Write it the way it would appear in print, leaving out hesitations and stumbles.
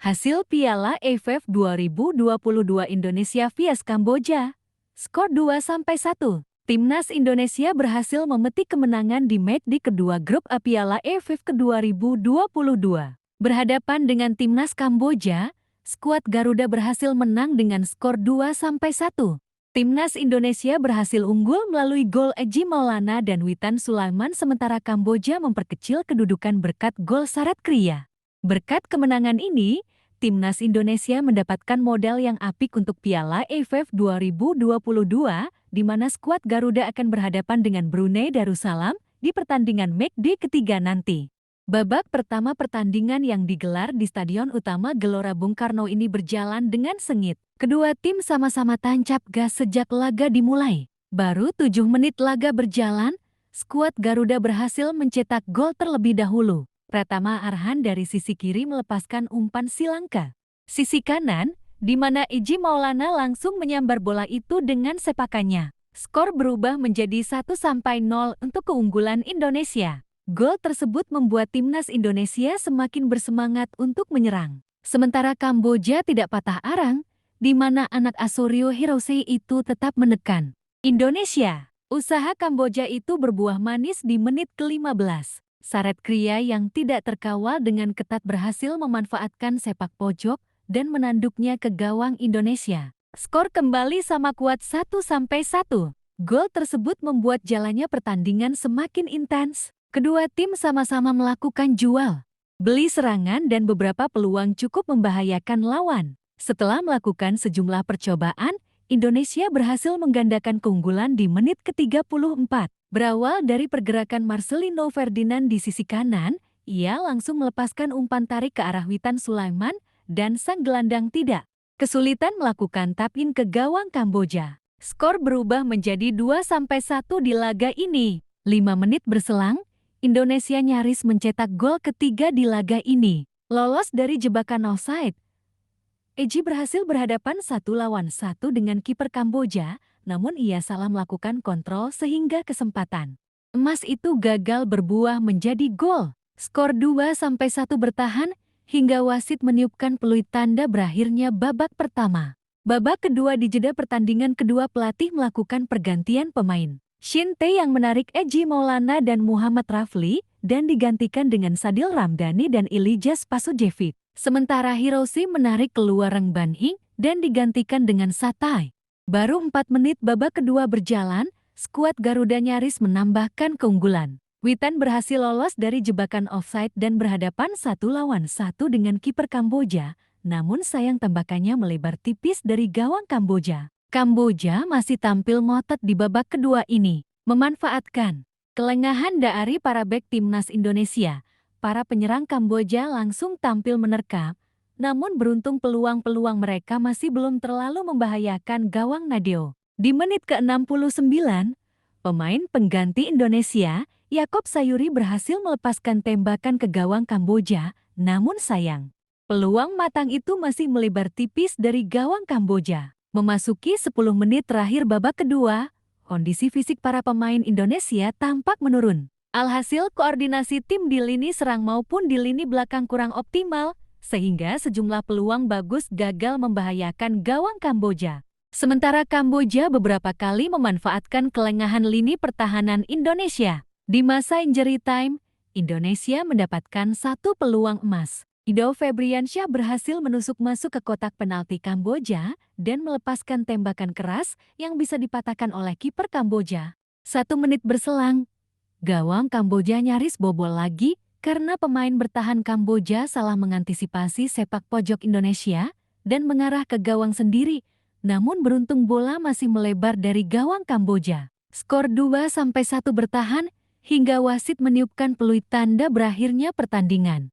Hasil Piala AFF 2022 Indonesia vs Kamboja. Skor 2-1. Timnas Indonesia berhasil memetik kemenangan di matchday kedua grup A Piala AFF ke-2022. Berhadapan dengan Timnas Kamboja, skuad Garuda berhasil menang dengan skor 2-1. Timnas Indonesia berhasil unggul melalui gol Eji Maulana dan Witan Sulaiman, sementara Kamboja memperkecil kedudukan berkat gol Saret Kria. Berkat kemenangan ini, Timnas Indonesia mendapatkan modal yang apik untuk Piala AFF 2022, di mana skuad Garuda akan berhadapan dengan Brunei Darussalam di pertandingan matchday ketiga nanti. Babak pertama pertandingan yang digelar di Stadion Utama Gelora Bung Karno ini berjalan dengan sengit. Kedua tim sama-sama tancap gas sejak laga dimulai. Baru 7 menit laga berjalan, skuad Garuda berhasil mencetak gol terlebih dahulu. Pratama Arhan dari sisi kiri melepaskan umpan Silangka. Sisi kanan, di mana Eji Maulana langsung menyambar bola itu dengan sepakannya. Skor berubah menjadi 1-0 untuk keunggulan Indonesia. Gol tersebut membuat Timnas Indonesia semakin bersemangat untuk menyerang. Sementara Kamboja tidak patah arang, di mana anak Asorio Hirose itu tetap menekan Indonesia. Usaha Kamboja itu berbuah manis di menit ke-15. Saret Kria yang tidak terkawal dengan ketat berhasil memanfaatkan sepak pojok dan menanduknya ke gawang Indonesia. Skor kembali sama kuat 1-1. Gol tersebut membuat jalannya pertandingan semakin intens. Kedua tim sama-sama melakukan jual beli serangan dan beberapa peluang cukup membahayakan lawan. Setelah melakukan sejumlah percobaan, Indonesia berhasil menggandakan keunggulan di menit ke-34. Berawal dari pergerakan Marcelino Ferdinand di sisi kanan, ia langsung melepaskan umpan tarik ke arah Witan Sulaiman dan sang gelandang tidak kesulitan melakukan tap-in ke gawang Kamboja. Skor berubah menjadi 2-1 di laga ini. 5 menit berselang, Indonesia nyaris mencetak gol ketiga di laga ini. Lolos dari jebakan offside, Eji berhasil berhadapan 1-1 dengan kiper Kamboja, namun ia salah melakukan kontrol sehingga kesempatan emas itu gagal berbuah menjadi gol. Skor 2-1 bertahan hingga wasit meniupkan peluit tanda berakhirnya babak pertama. Babak kedua di jeda pertandingan kedua pelatih melakukan pergantian pemain. Shin Tae yang menarik Eji Maulana dan Muhammad Rafli dan digantikan dengan Sadil Ramdhani dan Ilijas Pasujevic. Sementara Hirose menarik keluar Reng Ban Hing dan digantikan dengan Satai. Baru 4 menit babak kedua berjalan, skuad Garuda nyaris menambahkan keunggulan. Witan berhasil lolos dari jebakan offside dan berhadapan 1-1 dengan kiper Kamboja, namun sayang tembakannya melebar tipis dari gawang Kamboja. Kamboja masih tampil ngotot di babak kedua ini, memanfaatkan kelengahan dari para bek Timnas Indonesia. Para penyerang Kamboja langsung tampil menerkam, namun beruntung peluang-peluang mereka masih belum terlalu membahayakan gawang Nadeo. Di menit ke-69, pemain pengganti Indonesia, Yaakob Sayuri berhasil melepaskan tembakan ke gawang Kamboja, namun sayang, peluang matang itu masih melebar tipis dari gawang Kamboja. Memasuki 10 menit terakhir babak kedua, kondisi fisik para pemain Indonesia tampak menurun. Alhasil koordinasi tim di lini serang maupun di lini belakang kurang optimal, sehingga sejumlah peluang bagus gagal membahayakan gawang Kamboja. Sementara Kamboja beberapa kali memanfaatkan kelengahan lini pertahanan Indonesia. Di masa injury time, Indonesia mendapatkan 1 peluang emas. Ido Febriansyah berhasil menusuk masuk ke kotak penalti Kamboja dan melepaskan tembakan keras yang bisa dipatahkan oleh kiper Kamboja. 1 menit berselang, gawang Kamboja nyaris bobol lagi karena pemain bertahan Kamboja salah mengantisipasi sepak pojok Indonesia dan mengarah ke gawang sendiri. Namun beruntung bola masih melebar dari gawang Kamboja. Skor 2-1 bertahan hingga wasit meniupkan peluit tanda berakhirnya pertandingan.